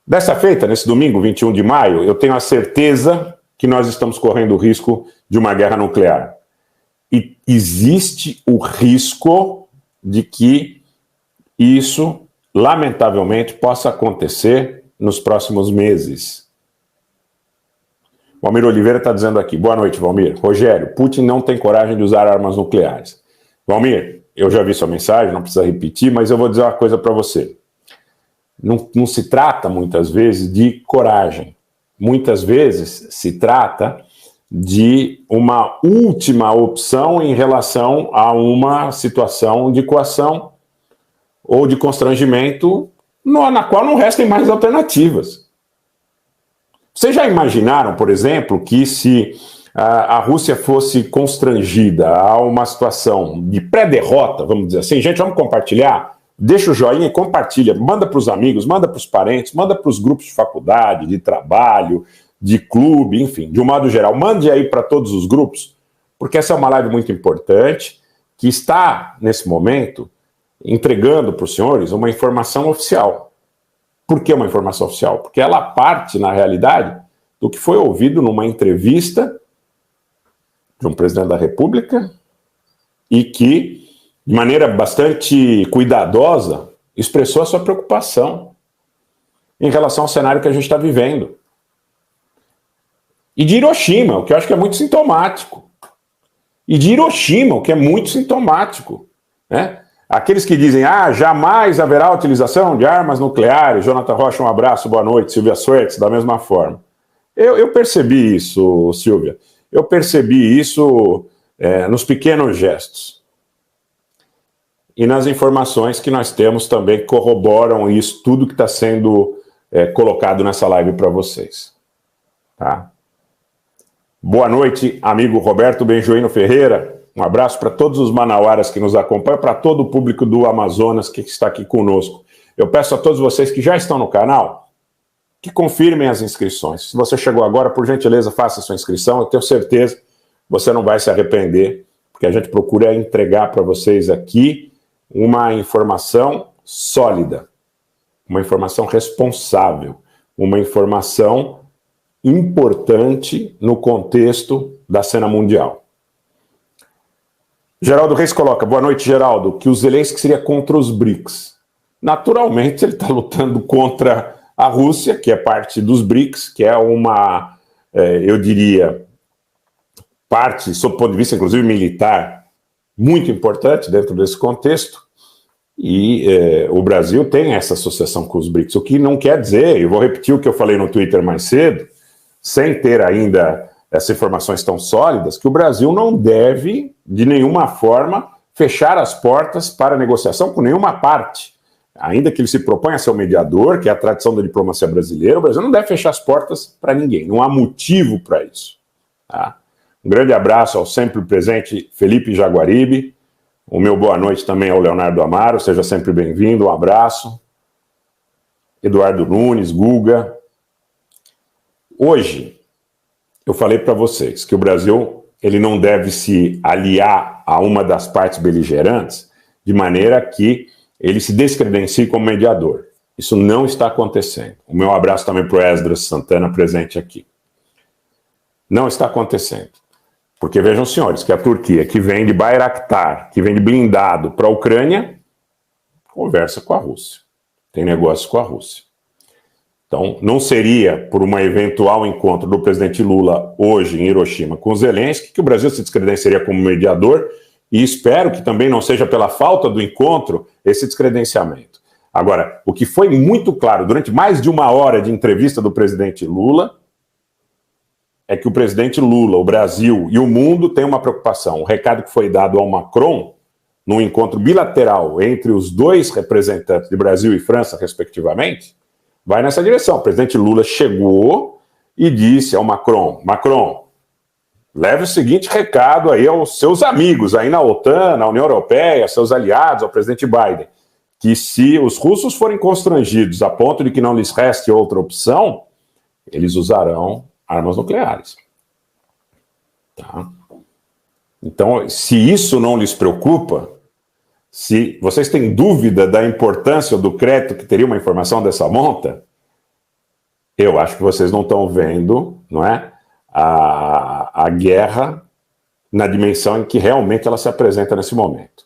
Dessa feita, nesse domingo, 21 de maio, eu tenho a certeza que nós estamos correndo o risco de uma guerra nuclear. E existe o risco de que isso, lamentavelmente, possa acontecer nos próximos meses. Valmir Oliveira está dizendo aqui, boa noite, Valmir. Rogério, Putin não tem coragem de usar armas nucleares. Valmir, eu já vi sua mensagem, não precisa repetir, mas eu vou dizer uma coisa para você. Não se trata, muitas vezes, de coragem. Muitas vezes se trata de uma última opção em relação a uma situação de coação ou de constrangimento na qual não restem mais alternativas. Vocês já imaginaram, por exemplo, que se a Rússia fosse constrangida a uma situação de pré-derrota, vamos dizer assim, gente, vamos compartilhar? Deixa o joinha e compartilha, manda para os amigos, manda para os parentes, manda para os grupos de faculdade, de trabalho, de clube, enfim, de um modo geral. Mande aí para todos os grupos, porque essa é uma live muito importante, que está, nesse momento, entregando para os senhores uma informação oficial. Por que uma informação oficial? Porque ela parte, na realidade, do que foi ouvido numa entrevista de um presidente da República e que, de maneira bastante cuidadosa, expressou a sua preocupação em relação ao cenário que a gente está vivendo. E de Hiroshima, o que eu acho que é muito sintomático. Né? Aqueles que dizem, jamais haverá utilização de armas nucleares. Jonathan Rocha, um abraço, boa noite. Silvia Suertes, da mesma forma. Eu percebi isso, Silvia. Eu percebi isso nos pequenos gestos. E nas informações que nós temos também que corroboram isso, tudo que está sendo colocado nessa live para vocês. Tá? Boa noite, amigo Roberto Benjoino Ferreira. Um abraço para todos os manauaras que nos acompanham, para todo o público do Amazonas que está aqui conosco. Eu peço a todos vocês que já estão no canal que confirmem as inscrições. Se você chegou agora, por gentileza, faça a sua inscrição. Eu tenho certeza que você não vai se arrepender, porque a gente procura entregar para vocês aqui uma informação sólida, uma informação responsável, uma informação importante no contexto da cena mundial. Geraldo Reis coloca, boa noite, Geraldo, que o Zelensky seria contra os BRICS. Naturalmente, ele está lutando contra a Rússia, que é parte dos BRICS, que é uma, eu diria, parte, sob o ponto de vista, inclusive, militar, muito importante dentro desse contexto. E o Brasil tem essa associação com os BRICS, o que não quer dizer, eu vou repetir o que eu falei no Twitter mais cedo, sem ter ainda essas informações tão sólidas, que o Brasil não deve, de nenhuma forma, fechar as portas para negociação com nenhuma parte. Ainda que ele se proponha a ser o mediador, que é a tradição da diplomacia brasileira, o Brasil não deve fechar as portas para ninguém, não há motivo para isso. Tá? Um grande abraço ao sempre presente Felipe Jaguaribe, o meu boa noite também ao Leonardo Amaro, seja sempre bem-vindo, um abraço. Eduardo Nunes, Guga. Hoje, eu falei para vocês que o Brasil ele não deve se aliar a uma das partes beligerantes de maneira que ele se descredencie como mediador. Isso não está acontecendo. O meu abraço também para o Esdras Santana, presente aqui. Não está acontecendo. Porque vejam, senhores, que a Turquia, que vende Bayraktar, que vende blindado para a Ucrânia, conversa com a Rússia. Tem negócio com a Rússia. Então, não seria por um eventual encontro do presidente Lula hoje em Hiroshima com Zelensky que o Brasil se descredenciaria como mediador, e espero que também não seja pela falta do encontro esse descredenciamento. Agora, o que foi muito claro durante mais de uma hora de entrevista do presidente Lula é que o presidente Lula, o Brasil e o mundo têm uma preocupação. O recado que foi dado ao Macron, num encontro bilateral entre os dois representantes de Brasil e França, respectivamente, vai nessa direção. O presidente Lula chegou e disse ao Macron, Macron, leve o seguinte recado aí aos seus amigos aí na OTAN, na União Europeia, seus aliados, ao presidente Biden, que se os russos forem constrangidos a ponto de que não lhes reste outra opção, eles usarão armas nucleares. Tá? Então, se isso não lhes preocupa, se vocês têm dúvida da importância ou do crédito que teria uma informação dessa monta, Eu acho que vocês não estão vendo, não é, a guerra na dimensão em que realmente ela se apresenta nesse momento.